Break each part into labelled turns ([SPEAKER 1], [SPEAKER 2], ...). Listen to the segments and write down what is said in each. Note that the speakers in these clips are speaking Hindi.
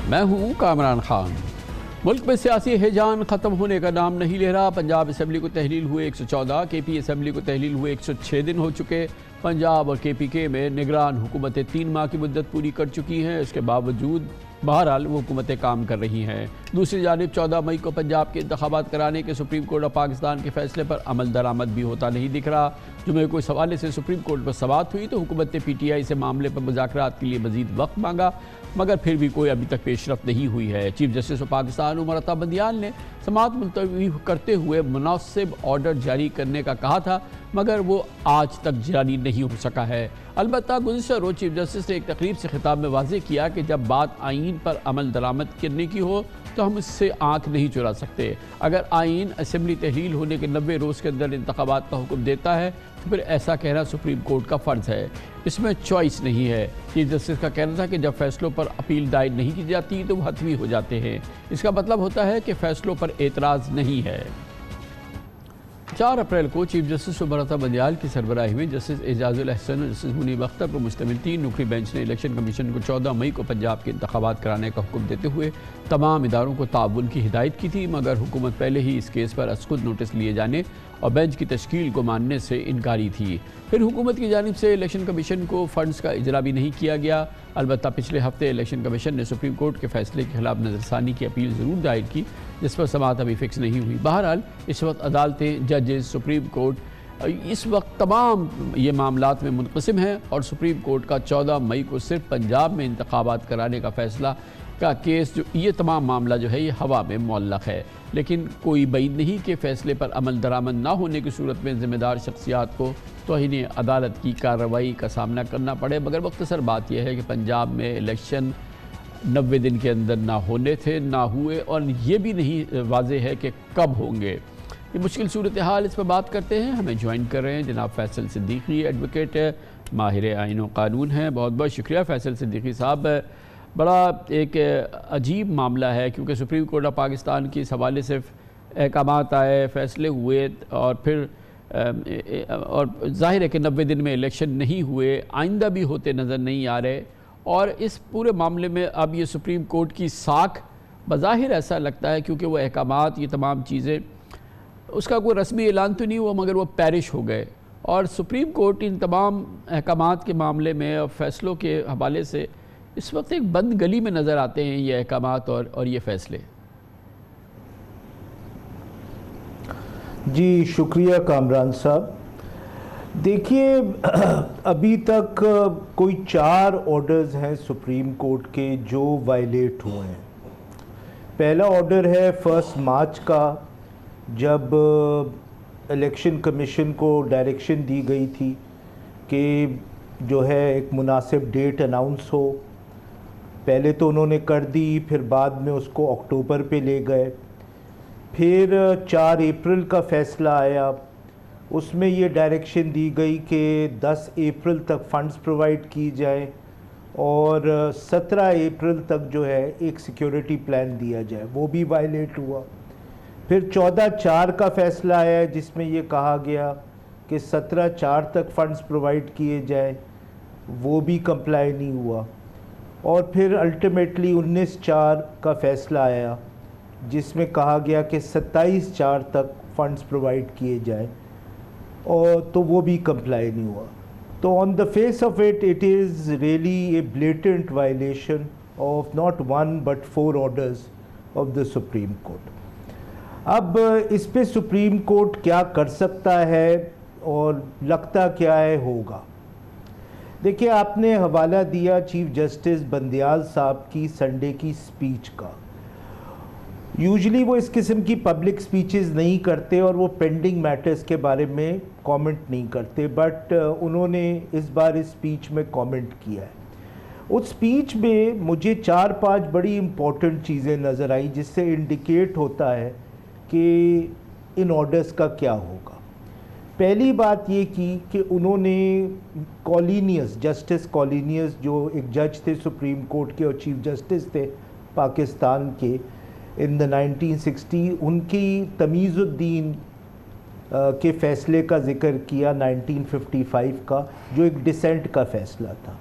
[SPEAKER 1] मैं हूं कामरान खान। मुल्क में सियासी हिजान ख़त्म होने का नाम नहीं ले रहा। पंजाब असम्बली को तहलील हुए 114, KP असम्बली को तहलील हुए 106 दिन हो चुके। पंजाब और KPK में निगरान हुकूमतें 3 माह की मुद्दत पूरी कर चुकी हैं। इसके बावजूद बहरहाल वो हुकूमतें काम कर रही हैं। दूसरी जानिब 14 मई को पंजाब के इंतखाबात कराने के सुप्रीम कोर्ट ऑफ पाकिस्तान के फैसले पर अमल दरामद भी होता नहीं दिख रहा। जुमे को इस हवाले से सुप्रीम कोर्ट पर समाअत हुई तो हुकूमत ने PTI से मामले पर मुज़ाकरात के लिए मजीद वक्त मांगा, मगर फिर भी कोई अभी तक पेशरफ नहीं हुई है। Chief justice of Pakistan Umar Ata Bandial ने समाअत मुलतवी करते हुए मुनासिब ऑर्डर जारी करने का कहा था, मगर वो आज तक जारी नहीं हो सका है। अलबत्ता गुज़िश्ता रोज़ चीफ जस्टिस ने एक तकरीब से खिताब में वाज़ेह किया कि जब बात आइन पर अमल दरामद करने की हो तो हम इससे आँख नहीं चुरा सकते। अगर आइन असम्बली तहलील होने के 90 रोज़ के अंदर इंतखाबात का हुक्म देता है तो फिर ऐसा कहना सुप्रीम कोर्ट का फ़र्ज़ है, इसमें चॉइस नहीं है। चीफ जस्टिस का कहना था कि जब फैसलों पर अपील दायर नहीं की जाती तो वो हतमी हो जाते हैं। इसका मतलब होता है कि फ़ैसलों पर एतराज़ नहीं है। 4 अप्रैल को चीफ जस्टिस उमर अता बंदियाल की सरबराही में जस्टिस एजाजुल अहसन और जस्टिस मुनीब अख्तर पर मुश्तमिल 3 रुकनी बेंच ने इलेक्शन कमीशन को 14 मई को पंजाब के इंतखाबात कराने का हुक्म देते हुए तमाम इदारों को ताउन की हिदायत की थी, मगर हुकूमत पहले ही इस केस पर खुद नोटिस लिए जाने और बेंच की तश्कील को मानने से इनकारी थी। फिर हुकूमत की जानिब से इलेक्शन कमीशन को फ़ंड्स का इजरा भी नहीं किया गया। अलबत्ता पिछले हफ्ते इलेक्शन कमीशन ने सुप्रीम कोर्ट के फैसले के खिलाफ नज़रसानी की अपील ज़रूर दायर की, जिस पर समाअत अभी फिक्स नहीं हुई। बहरहाल इस वक्त अदालतें, जजेस, सुप्रीम कोर्ट इस वक्त तमाम ये मामलात में मुनक़सिम हैं और सुप्रीम कोर्ट का 14 मई को सिर्फ पंजाब में इंतखाबात कराने का फ़ैसला का केस जो ये तमाम मामला जो है ये हवा में मुअल्लक़ है। लेकिन कोई बैद नहीं कि फ़ैसले पर अमल दरामद ना होने की सूरत में ज़िम्मेदार शख्सियात को तौहीन अदालत की कार्रवाई का सामना करना पड़े। मगर मुख्तसर बात यह है कि पंजाब में इलेक्शन 90 दिन के अंदर ना होने थे, ना हुए, और ये भी नहीं वाज़ेह है कि कब होंगे। ये मुश्किल सूरत हाल, इस पर बात करते हैं। हमें ज्वाइन कर रहे हैं जनाब फैसल सिद्दीकी, एडवोकेट, माहिर आइन व कानून हैं। बहुत बहुत शुक्रिया फैसल सिद्दीकी साहब। बड़ा एक अजीब मामला है क्योंकि सुप्रीम कोर्ट ऑफ पाकिस्तान की इस हवाले से अहकामात आए, फ़ैसले हुए और फिर और ज़ाहिर है कि 90 दिन में इलेक्शन नहीं हुए, आइंदा भी होते नज़र नहीं आ रहे। और इस पूरे मामले में अब ये सुप्रीम कोर्ट की साख बज़ाहिर ऐसा लगता है क्योंकि वो अहकामात, ये तमाम चीज़ें, उसका कोई रस्मी ऐलान तो नहीं हुआ मगर वो पैरिश हो गए। और सुप्रीम कोर्ट इन तमाम अहकामात के मामले में और फ़ैसलों के हवाले से इस वक्त एक बंद गली में नज़र आते हैं ये अहकामात और ये फ़ैसले।
[SPEAKER 2] जी शुक्रिया कामरान साहब। देखिए अभी तक कोई 4 ऑर्डर्स हैं सुप्रीम कोर्ट के जो वायलेट हुए हैं। पहला ऑर्डर है 1 मार्च का, जब इलेक्शन कमीशन को डायरेक्शन दी गई थी कि जो है एक मुनासिब डेट अनाउंस हो। पहले तो उन्होंने कर दी, फिर बाद में उसको अक्टूबर पे ले गए। फिर 4 अप्रैल का फ़ैसला आया, उसमें ये डायरेक्शन दी गई कि 10 अप्रैल तक फ़ंड्स प्रोवाइड की जाए और 17 अप्रैल तक जो है एक सिक्योरिटी प्लान दिया जाए, वो भी वायलेट हुआ। फिर 14/4 का फ़ैसला आया जिसमें ये कहा गया कि 17/4 तक फ़ंड्स प्रोवाइड किए जाए, वो भी कंप्लाई नहीं हुआ। और फिर अल्टीमेटली 19/4 का फ़ैसला आया जिसमें कहा गया कि 27/4 तक फ़ंड्स प्रोवाइड किए जाए, और तो वो भी कंप्लाई नहीं हुआ। तो on the face of it, it is really a blatant violation of not 1 but 4 orders of the supreme court. अब इस पे सुप्रीम कोर्ट क्या कर सकता है और लगता क्या है होगा। देखिए, आपने हवाला दिया चीफ जस्टिस बंदियाल साहब की संडे की स्पीच का। यूजुअली वो इस किस्म की पब्लिक स्पीचेस नहीं करते और वो पेंडिंग मैटर्स के बारे में कमेंट नहीं करते, बट उन्होंने इस बार इस स्पीच में कमेंट किया है। उस स्पीच में मुझे 4-5 बड़ी इम्पोर्टेंट चीज़ें नज़र आई जिससे इंडिकेट होता है कि इन ऑर्डर्स का क्या होगा। पहली बात ये की कि उन्होंने कॉलिनियस, जस्टिस कॉलिनियस जो एक जज थे सुप्रीम कोर्ट के और चीफ जस्टिस थे पाकिस्तान के इन द 1960, उनकी तमीज़ुद्दीन के फ़ैसले का ज़िक्र किया 1955 का, जो एक डिसेंट का फ़ैसला था।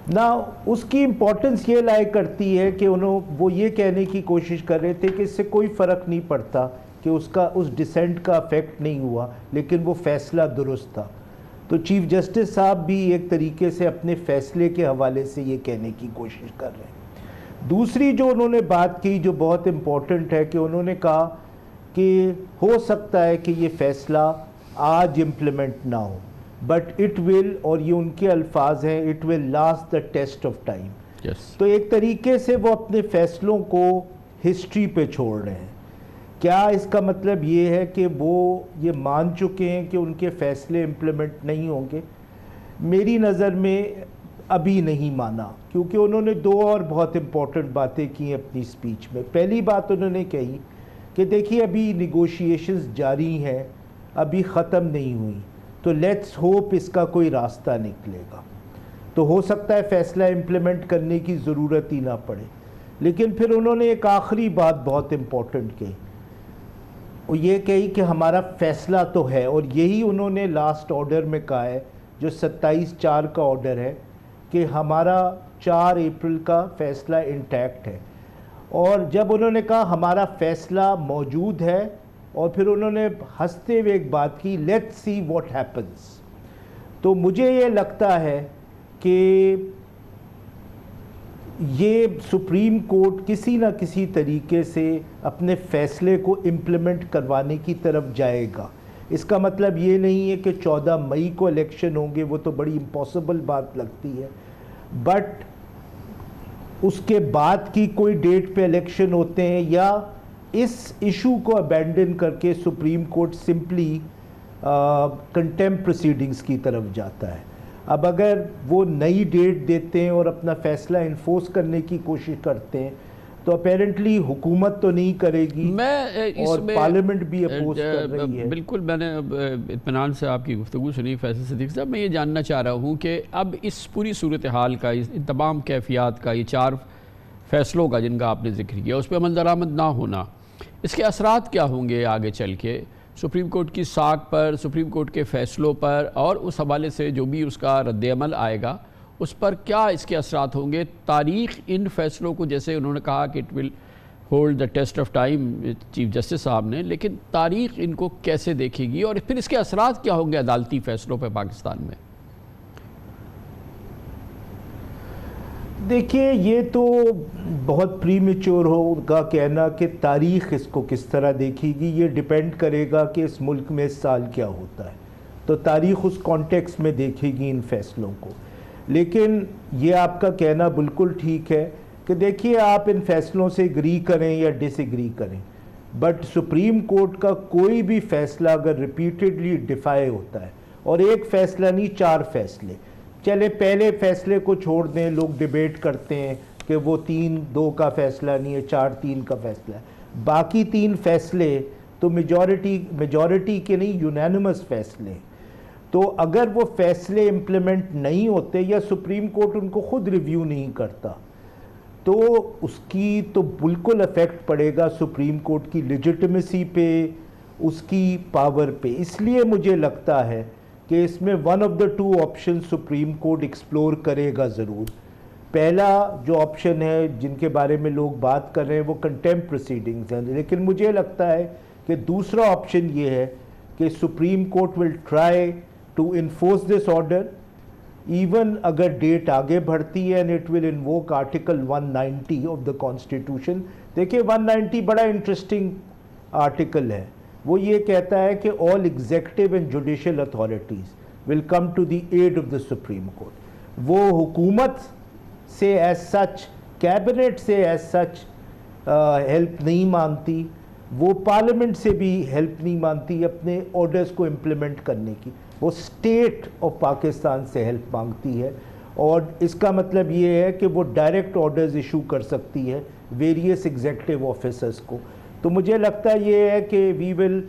[SPEAKER 2] ना उसकी इम्पोर्टेंस ये लाया करती है कि वो ये कहने की कोशिश कर रहे थे कि इससे कोई फ़र्क नहीं पड़ता कि उसका उस डिसेंट का अफेक्ट नहीं हुआ, लेकिन वो फ़ैसला दुरुस्त था। तो चीफ़ जस्टिस साहब भी एक तरीके से अपने फ़ैसले के हवाले से ये कहने की कोशिश कर रहे हैं। दूसरी जो उन्होंने बात की जो बहुत इम्पोर्टेंट है कि उन्होंने कहा कि हो सकता है कि ये फ़ैसला आज इम्प्लीमेंट ना हो, बट इट विल, और ये उनके अल्फाज हैं, it will last the test of time. तो एक तरीके से वो अपने फ़ैसलों को हिस्ट्री पे छोड़ रहे हैं। क्या इसका मतलब ये है कि वो ये मान चुके हैं कि उनके फ़ैसले इम्प्लीमेंट नहीं होंगे? मेरी नज़र में अभी नहीं माना, क्योंकि उन्होंने दो और बहुत इम्पोर्टेंट बातें की अपनी स्पीच में। पहली बात उन्होंने कही कि देखिए अभी निगोशिएशंस जारी हैं, अभी ख़त्म नहीं हुई, तो लेट्स होप इसका कोई रास्ता निकलेगा। तो हो सकता है फ़ैसला इम्प्लीमेंट करने की ज़रूरत ही ना पड़े। लेकिन फिर उन्होंने एक आखिरी बात बहुत इम्पोर्टेंट कही, वो ये कही कि हमारा फ़ैसला तो है, और यही उन्होंने लास्ट ऑर्डर में कहा है जो 27/4 का ऑर्डर है कि हमारा 4 अप्रैल का फ़ैसला इंटैक्ट है। और जब उन्होंने कहा हमारा फ़ैसला मौजूद है, और फिर उन्होंने हंसते हुए एक बात की, लेट्स सी व्हाट हैपन्स। तो मुझे ये लगता है कि ये सुप्रीम कोर्ट किसी ना किसी तरीके से अपने फ़ैसले को इम्प्लीमेंट करवाने की तरफ जाएगा। इसका मतलब ये नहीं है कि 14 मई को इलेक्शन होंगे, वो तो बड़ी इम्पॉसिबल बात लगती है, बट उसके बाद की कोई डेट पे इलेक्शन होते हैं, या इस इशू को अबैंडन करके supreme court simply contempt proceedings की तरफ जाता है। अब अगर वो नई डेट देते हैं और अपना फ़ैसला इन्फोर्स करने की कोशिश करते हैं, तो अपेरेंटली हुकूमत तो नहीं करेगी, और पार्लियामेंट भी अपोज कर रही है।
[SPEAKER 1] बिल्कुल, मैंने इत्मीनान से आपकी गुफ्तगू सुनी फैसल सिद्दीकी साहब। मैं ये जानना चाह रहा हूँ कि अब इस पूरी सूरत हाल का, इन तमाम कैफियत का, ये 4 फ़ैसलों का जिनका आपने जिक्र किया, उस पर अमल दरामद ना होना, इसके असरात क्या होंगे आगे चल के सुप्रीम कोर्ट की साख पर, सुप्रीम कोर्ट के फ़ैसलों पर, और उस हवाले से जो भी उसका रद्द-ए-अमल आएगा उस पर क्या इसके असरात होंगे? तारीख़ इन फ़ैसलों को, जैसे उन्होंने कहा कि it will hold the test of time chief justice साहब ने, लेकिन तारीख़ इनको कैसे देखेगी और फिर इसके असरात क्या होंगे अदालती फ़ैसलों पर पाकिस्तान में?
[SPEAKER 2] देखिए, ये तो बहुत प्रीमेच्योर होगा कहना कि तारीख़ इसको किस तरह देखेगी। ये डिपेंड करेगा कि इस मुल्क में इस साल क्या होता है, तो तारीख़ उस कॉन्टेक्स्ट में देखेगी इन फ़ैसलों को। लेकिन ये आपका कहना बिल्कुल ठीक है कि देखिए, आप इन फ़ैसलों से एग्री करें या डिसएग्री करें, बट सुप्रीम कोर्ट का कोई भी फ़ैसला अगर रिपीटेडली डिफाई होता है, और एक फ़ैसला नहीं 4 फ़ैसले, चले पहले फ़ैसले को छोड़ दें, लोग डिबेट करते हैं कि वो 3-2 का फ़ैसला नहीं है, 4-3 का फ़ैसला है, बाकी 3 फ़ैसले तो मेजॉरिटी के नहीं, यूनानिमस फ़ैसले। तो अगर वो फ़ैसले इम्प्लीमेंट नहीं होते या सुप्रीम कोर्ट उनको ख़ुद रिव्यू नहीं करता, तो उसकी तो बिल्कुल अफेक्ट पड़ेगा सुप्रीम कोर्ट की लेजिटिमेसी पे, उसकी पावर पे। इसलिए मुझे लगता है कि इसमें one of the 2 option supreme court explore करेगा ज़रूर। पहला जो ऑप्शन है जिनके बारे में लोग बात कर रहे हैं वो कंटेम्प्ट प्रोसीडिंग्स हैं, लेकिन मुझे लगता है कि दूसरा ऑप्शन ये है कि supreme court will try to enforce this order, even अगर डेट आगे बढ़ती है, and it will invoke article 190 of the constitution. देखिए, 190 बड़ा इंटरेस्टिंग आर्टिकल है। वो ये कहता है कि all executive and judicial authorities will come to the aid of the supreme court. वो हुकूमत से एज सच, कैबिनेट से एज सच हेल्प नहीं मांगती, वो पार्लियामेंट से भी हेल्प नहीं मांगती अपने ऑर्डर्स को इम्प्लीमेंट करने की, वो स्टेट ऑफ पाकिस्तान से हेल्प मांगती है। और इसका मतलब ये है कि वो डायरेक्ट ऑर्डर्स इशू कर सकती है वेरियस एग्जीक्यूटिव ऑफिसर्स को। तो मुझे लगता है ये है कि वी विल,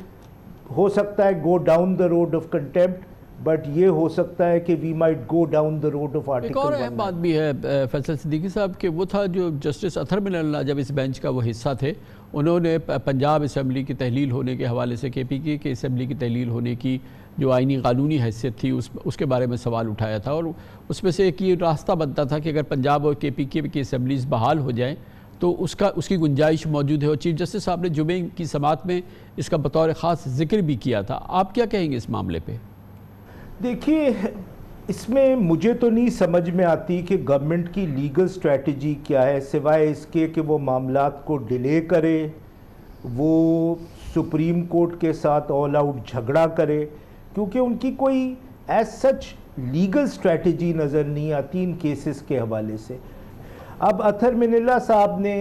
[SPEAKER 2] हो सकता है go down the road of contempt, but ये हो सकता है कि we might go down the road of article.
[SPEAKER 1] एक और अहम बात भी है फैसल सिद्दीकी साहब कि वो था जो जस्टिस अतहर बिन अल्लाह जब इस बेंच का वो हिस्सा थे, उन्होंने पंजाब असम्बली की तहलील होने के हवाले से, KPK की असम्बली की तहलील होने की जो आईनी कानूनी हैसियत थी उसके बारे में सवाल उठाया था, और उसमें से एक ये रास्ता बनता था कि अगर पंजाब और KPK की असम्बलीज़ बहाल हो जाएँ तो उसकी गुंजाइश मौजूद है, और चीफ जस्टिस साहब ने जुमे की समात में इसका बतौर ख़ास जिक्र भी किया था। आप क्या कहेंगे इस मामले पे?
[SPEAKER 2] देखिए, इसमें मुझे तो नहीं समझ में आती कि गवर्नमेंट की लीगल स्ट्रेटजी क्या है, सिवाय इसके कि वो मामलात को डिले करे, वो सुप्रीम कोर्ट के साथ ऑल आउट झगड़ा करे, क्योंकि उनकी कोई एज सच लीगल स्ट्रेटजी नज़र नहीं आती इन केसेस के हवाले से। अब अतर मिनिल्ला साहब ने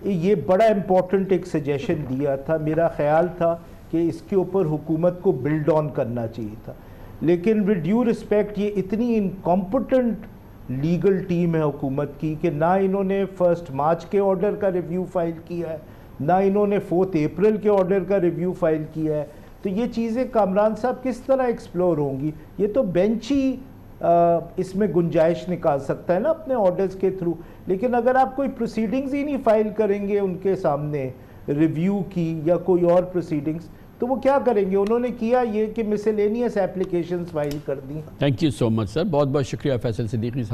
[SPEAKER 2] ये बड़ा इम्पोर्टेंट एक सजेशन दिया था, मेरा ख्याल था कि इसके ऊपर हुकूमत को बिल्ड ऑन करना चाहिए था, लेकिन विद ड्यू रिस्पेक्ट ये इतनी इनकॉम्पिटेंट लीगल टीम है हुकूमत की कि ना इन्होंने 1 मार्च के ऑर्डर का रिव्यू फाइल किया है, ना इन्होंने 4 अप्रैल के ऑर्डर का रिव्यू फाइल किया है। तो ये चीज़ें कामरान साहब किस तरह एक्सप्लोर होंगी? ये तो बेंच ही इसमें गुंजाइश निकाल सकता है ना अपने ऑर्डर्स के थ्रू, लेकिन अगर आप कोई प्रोसीडिंग्स ही नहीं फाइल करेंगे उनके सामने रिव्यू की या कोई और प्रोसीडिंग्स, तो वो क्या करेंगे? उन्होंने किया ये कि मिसलेनियस एप्लीकेशंस फाइल कर दी।
[SPEAKER 1] Thank you so much sir, बहुत बहुत शुक्रिया फैसल सिद्दीकी साहब।